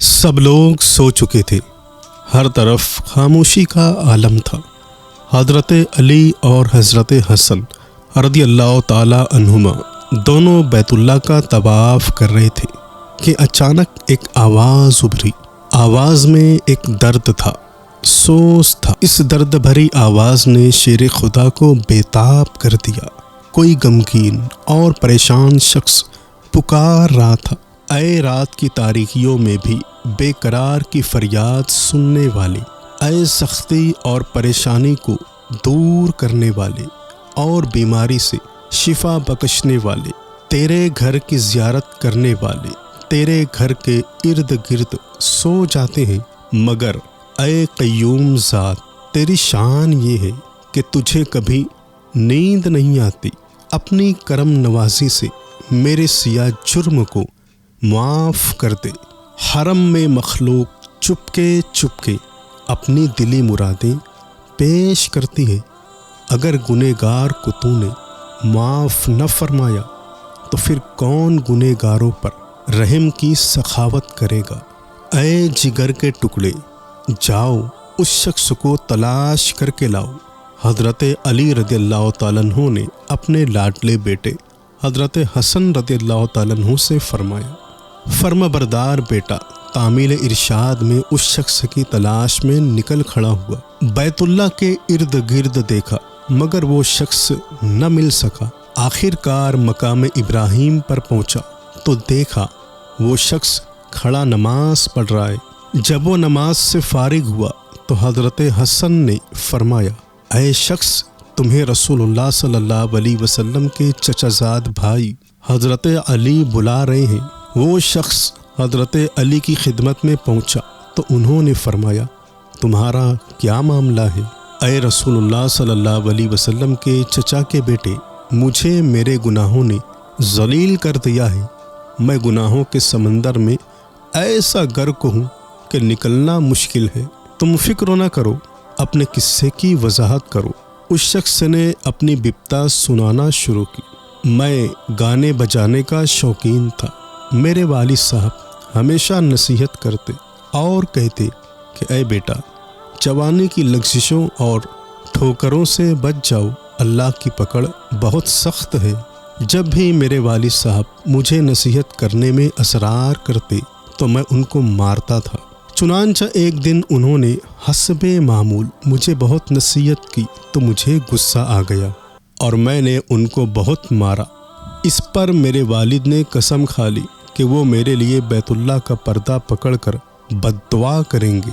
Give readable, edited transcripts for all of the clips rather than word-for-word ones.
सब लोग सो चुके थे। हर तरफ खामोशी का आलम था। हज़रत अली और हज़रत हसन रज़ी अल्लाह ताला अन्हुमा दोनों बैतुल्लाह का तवाफ़ कर रहे थे कि अचानक एक आवाज़ उभरी। आवाज़ में एक दर्द था, सोच था। इस दर्द भरी आवाज़ ने शेर खुदा को बेताब कर दिया। कोई गमगीन और परेशान शख्स पुकार रहा था, ऐ रात की तारीकियों में भी बेकरार की फरियाद सुनने वाले, ऐ सख्ती और परेशानी को दूर करने वाले और बीमारी से शिफा बख्शने वाले, तेरे घर की ज़ियारत करने वाले तेरे घर के इर्द गिर्द सो जाते हैं, मगर ऐ क़य्यूम ज़ात, तेरी शान ये है कि तुझे कभी नींद नहीं आती। अपनी करम नवाजी से मेरे सिया जुर्म को माफ़ कर दे। हरम में मखलूक चुपके चुपके अपनी दिली मुरादें पेश करती है। अगर गुनहगार को तूने माफ़ न फरमाया तो फिर कौन गुनहगारों पर रहम की सखावत करेगा। ऐ जिगर के टुकड़े, जाओ उस शख्स को तलाश करके लाओ। हज़रत अली रज़ी अल्लाह ताला अन्हु ने अपने लाडले बेटे हज़रत हसन रज़ी अल्लाह ताला अन्हु से फरमाया, फर्माबरदार बेटा तामील इरशाद में उस शख्स की तलाश में निकल खड़ा हुआ। बैतुल्लाह के इर्द गिर्द देखा, मगर वो शख्स न मिल सका। आखिरकार मकाम इब्राहीम पर पहुंचा तो देखा वो शख्स खड़ा नमाज पढ़ रहा है। जब वो नमाज से फारिग हुआ तो हज़रत हसन ने फरमाया, ऐ शख्स, तुम्हें रसूलुल्लाह सल्लल्लाहु अलैहि वसल्लम के चचाजाद भाई हज़रत अली बुला रहे हैं। वो शख्स हज़रत अली की खिदमत में पहुंचा तो उन्होंने फरमाया, तुम्हारा क्या मामला है? ऐ रसूलुल्लाह सल्लल्लाहु अलैहि वसल्लम के चचा के बेटे, मुझे मेरे गुनाहों ने ज़लील कर दिया है। मैं गुनाहों के समंदर में ऐसा गर्क हूँ कि निकलना मुश्किल है। तुम फिक्र न करो, अपने किस्से की वजाहत करो। उस शख्स ने अपनी बिपता सुनाना शुरू की। मैं गाने बजाने का शौकीन था। मेरे वालिद साहब हमेशा नसीहत करते और कहते कि ऐ बेटा, जवानी की लग़ज़िशों और ठोकरों से बच जाओ, अल्लाह की पकड़ बहुत सख्त है। जब भी मेरे वालिद साहब मुझे नसीहत करने में असरार करते तो मैं उनको मारता था। चुनांचा एक दिन उन्होंने हस्बे मामूल मुझे बहुत नसीहत की तो मुझे गुस्सा आ गया और मैंने उनको बहुत मारा। इस पर मेरे वालिद ने कसम खा ली कि वो मेरे लिए बैतुल्लाह का पर्दा पकड़कर बद्दुआ करेंगे।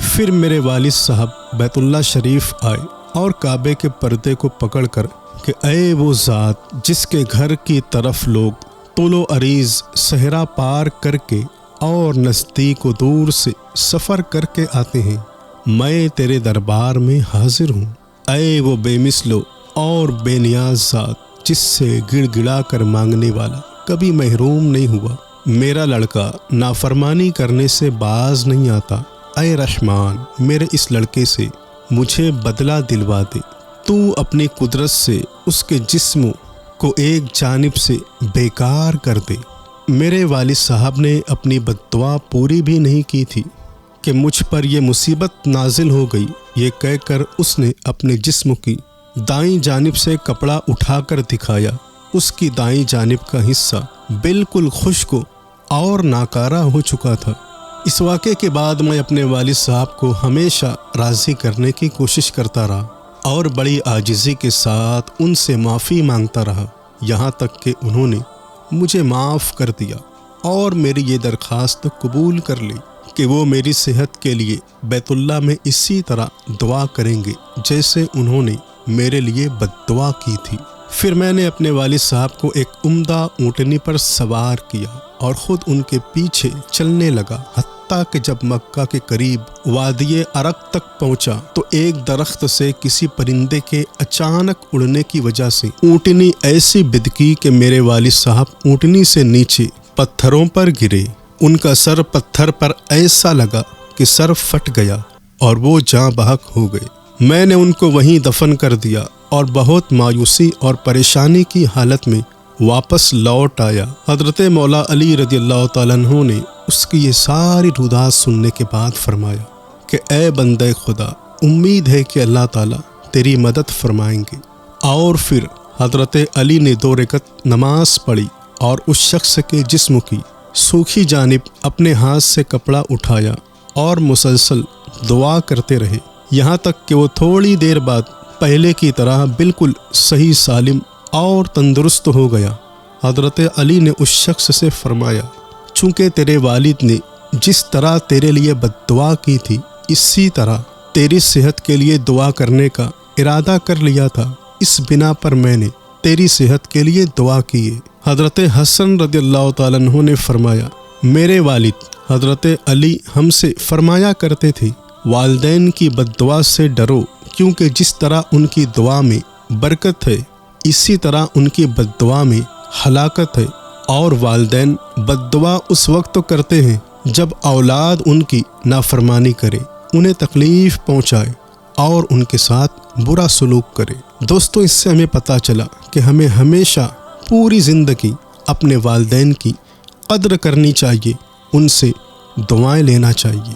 फिर मेरे वालिद साहब बैतुल्लाह शरीफ आए और काबे के पर्दे को पकड़कर कि ऐ वो ज़ात जिसके घर की तरफ लोग तोलो अरीज़ सहरा पार करके और नज़दीक व दूर से सफ़र करके आते हैं, मैं तेरे दरबार में हाजिर हूँ। ऐ वो बेमिसलो और बेनियाज ज़ात जिससे गिड़गिड़ा कर मांगने वाला कभी महरूम नहीं हुआ। मेरा लड़का नाफरमानी करने से बाज नहीं आता। ऐ रहमान, मेरे इस लड़के से मुझे बदला दिलवा दे। तू अपनी कुदरत से उसके जिस्म को एक जानिब से बेकार कर दे। मेरे वालिद साहब ने अपनी बद्दुआ पूरी भी नहीं की थी कि मुझ पर यह मुसीबत नाजिल हो गई। ये कहकर उसने अपने जिस्म की दाईं जानिब से कपड़ा उठाकर दिखाया। उसकी दाईं जानिब का हिस्सा बिल्कुल खुश्क और नाकारा हो चुका था। इस वाक़े के बाद मैं अपने वालिद साहब को हमेशा राज़ी करने की कोशिश करता रहा और बड़ी आजिज़ी के साथ उनसे माफ़ी मांगता रहा, यहाँ तक कि उन्होंने मुझे माफ़ कर दिया और मेरी ये दरख्वास्त कबूल कर ली कि वो मेरी सेहत के लिए बैतुल्लाह में इसी तरह दुआ करेंगे जैसे उन्होंने मेरे लिए बद्दुआ की थी। फिर मैंने अपने वालिद साहब को एक उम्दा ऊँटनी पर सवार किया और ख़ुद उनके पीछे चलने लगा, हत्ता कि जब मक्का के करीब वादिये अरक तक पहुंचा तो एक दरख्त से किसी परिंदे के अचानक उड़ने की वजह से ऊँटनी ऐसी बिदकी कि मेरे वालिद साहब ऊँटनी से नीचे पत्थरों पर गिरे। उनका सर पत्थर पर ऐसा लगा कि सर फट गया और वो जाँ बहक हो गए। मैंने उनको वहीं दफन कर दिया और बहुत मायूसी और परेशानी की हालत में वापस लौट आया। हज़रत मौला अली रज़ी अल्लाह ताला अन्हु ने اس کی یہ ساری رودات سننے کے بعد فرمایا کہ اے بندے خدا، امید ہے کہ اللہ تعالیٰ تیری مدد فرمائیں گے۔ اور پھر حضرت علی نے 2 رکعت نماز پڑھی اور اس شخص کے جسم کی سوکھی جانب اپنے ہاتھ سے کپڑا اٹھایا اور مسلسل دعا کرتے رہے، یہاں تک کہ وہ تھوڑی دیر بعد پہلے کی طرح بالکل صحیح سالم اور تندرست ہو گیا۔ حضرت علی نے اس شخص سے فرمایا، چونکہ تیرے والد نے جس طرح تیرے لیے بد دعا کی تھی، اسی طرح تیری صحت کے لیے دعا کرنے کا ارادہ کر لیا تھا، اس بنا پر میں نے تیری صحت کے لیے دعا کی ہے۔ حضرت حسن رضی اللہ تعالیٰ عنہ نے فرمایا، میرے والد حضرت علی ہم سے فرمایا کرتے تھے، والدین کی بد دعا سے ڈرو، کیونکہ جس طرح ان کی دعا میں برکت ہے، اسی طرح ان کی بد دعا میں ہلاکت ہے۔ اور والدین بد دعا اس وقت کرتے ہیں جب اولاد ان کی نافرمانی کرے، انہیں تکلیف پہنچائے اور ان کے ساتھ برا سلوک کرے۔ دوستو، اس سے ہمیں پتہ چلا کہ ہمیں ہمیشہ پوری زندگی اپنے والدین کی قدر کرنی چاہیے، ان سے دعائیں لینا چاہیے۔